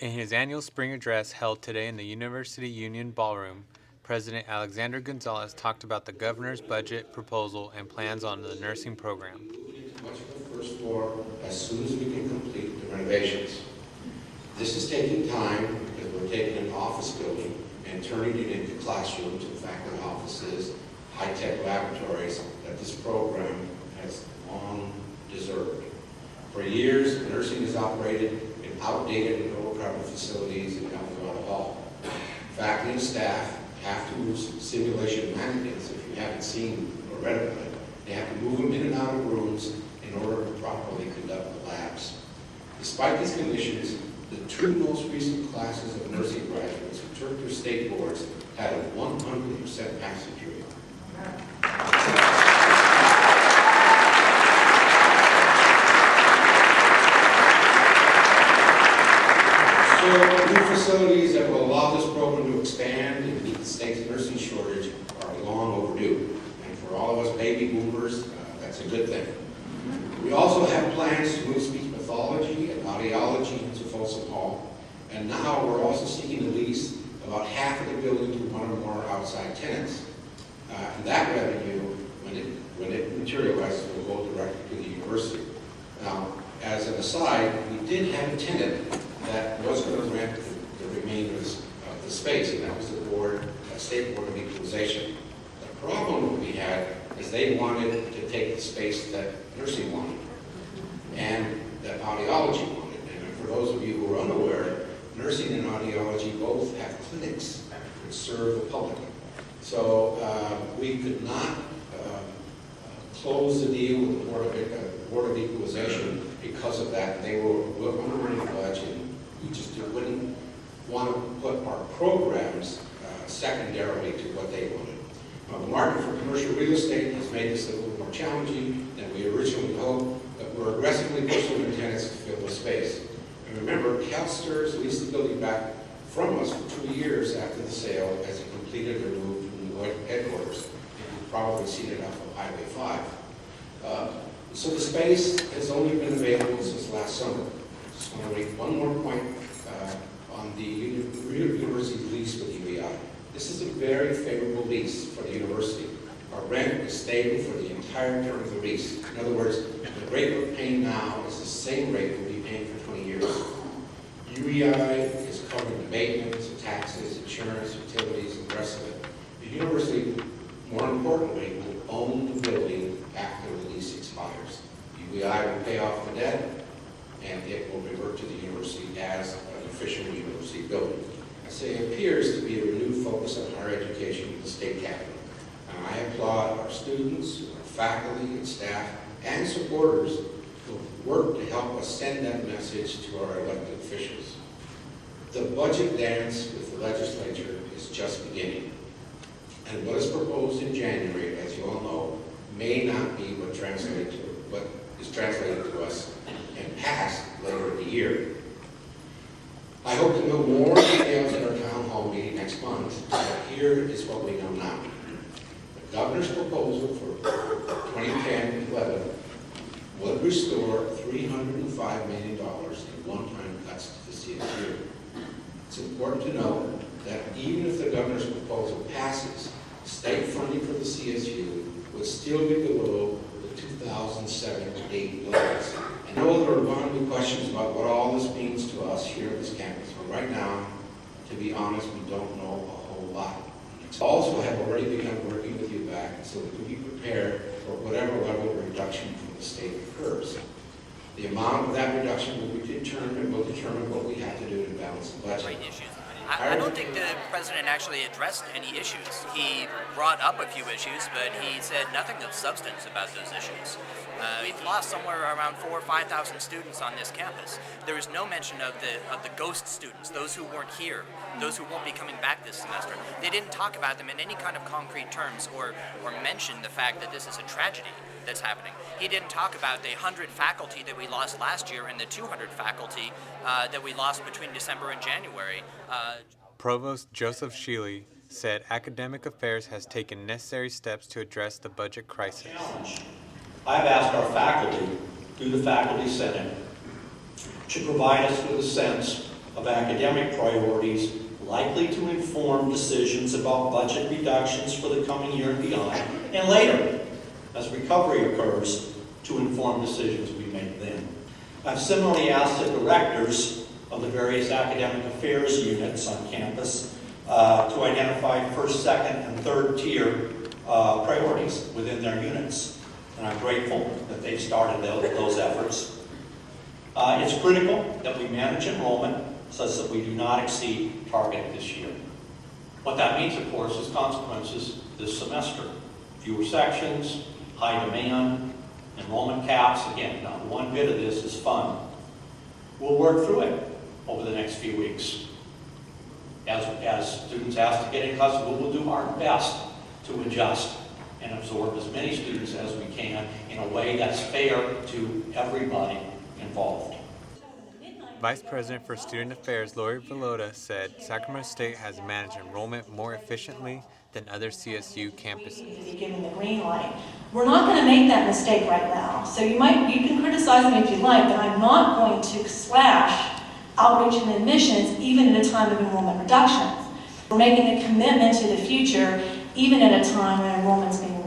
In his annual spring address held today in the University Union Ballroom, President Alexander Gonzalez talked about the governor's budget proposal and plans on the nursing program. Moving into much of the first floor as soon as we can complete the renovations. This is taking time because we're taking an office building and turning it into classrooms and faculty offices, high-tech laboratories that this program has long deserved. For years, nursing has operated in outdated and overcrowded facilities in Colorado Hall. Faculty and staff have to move simulation mannequins, if you haven't seen or read about it. They have to move them in and out of rooms in order to properly conduct the labs. Despite these conditions, the two most recent classes of nursing graduates who took their state boards had a 100% passage rate. So new facilities that will allow this program to expand and meet the state's nursing shortage are long overdue. And for all of us baby boomers, that's a good thing. We also have plans to move speech pathology and audiology into Folsom Hall. And now we're also seeking to lease about half of the building to one or more outside tenants. And that revenue, when it materializes, will go directly to the university. Now, as an aside, we did have a tenant that was going to rent the remainder of the space, and that was the State Board of Equalization. The problem that we had is they wanted to take the space that nursing wanted and that audiology wanted. And for those of you who are unaware, nursing and audiology both have clinics that serve the public. So we could not close the deal with the Board of Equalization because of that. They were on a running budget. We just wouldn't want to put our programs secondarily to what they wanted. The market for commercial real estate has made this a little more challenging than we originally hoped, but we're aggressively pursuing tenants to fill the space. And remember, CalSTRS leased the building back from us for 2 years after the sale as it completed their move from the headquarters. You've probably seen it off of Highway 5. So the space has only been available since last summer. I just want to make one more point on the university lease with UEI. This is a very favorable lease for the university. Our rent is stable for the entire term of the lease. In other words, the rate we're paying now is the same rate we'll be paying for 20 years. UEI is covering the maintenance, taxes, insurance, utilities, and the rest of it. The university, more importantly, will own the building after the lease expires. UEI will pay off the debt, and it will revert to the university as an official university building. I say it appears to be a renewed focus on higher education in the state capital. And I applaud our students, our faculty and staff, and supporters who work to help us send that message to our elected officials. The budget dance with the legislature is just beginning. And what is proposed in January, as you all know, may not be what is translated to us and passed later in the year. I hope to know more details at our town hall meeting next month, but here is what we know now. The governor's proposal for 2010-11 would restore $305 million in one-time cuts to the CSU. It's important to note that even if the governor's proposal passes, state funding for the CSU would still be below the 2007-8 levels. I know there are going to be questions about what all this means to us here at this campus, but right now, to be honest, we don't know a whole lot. Also have already begun working with you back so that we be prepared for whatever level of reduction from the state occurs. The amount of that reduction will determine what we have to do to balance the budget. I don't think the president actually addressed any issues. He brought up a few issues, but he said nothing of substance about those issues. We've lost somewhere around 4,000 or 5,000 students on this campus. There is no mention of the ghost students, those who weren't here, those who won't be coming back this semester. They didn't talk about them in any kind of concrete terms or mention the fact that this is a tragedy that's happening. He didn't talk about the 100 faculty that we lost last year and the 200 faculty that we lost between December and January. Provost Joseph Sheely said academic affairs has taken necessary steps to address the budget crisis. I've asked our faculty, through the Faculty Senate, to provide us with a sense of academic priorities likely to inform decisions about budget reductions for the coming year and beyond, and later, as recovery occurs, to inform decisions we make then. I've similarly asked the directors of the various academic affairs units on campus to identify first, second, and third tier priorities within their units. And I'm grateful that they've started those efforts. It's critical that we manage enrollment such that we do not exceed target this year. What that means, of course, is consequences this semester. Fewer sections, high demand, enrollment caps. Again, not one bit of this is fun. We'll work through it over the next few weeks. As students ask to get in class, we will do our best to adjust and absorb as many students as we can in a way that's fair to everybody involved. Vice President for Student Affairs Lori Velota said Sacramento State has managed enrollment more efficiently than other CSU campuses. We need to be given the green light. We're not going to make that mistake right now. So you can criticize me if you like, but I'm not going to slash outreach and admissions even at a time of enrollment reductions. We're making a commitment to the future even at a time when enrollment's being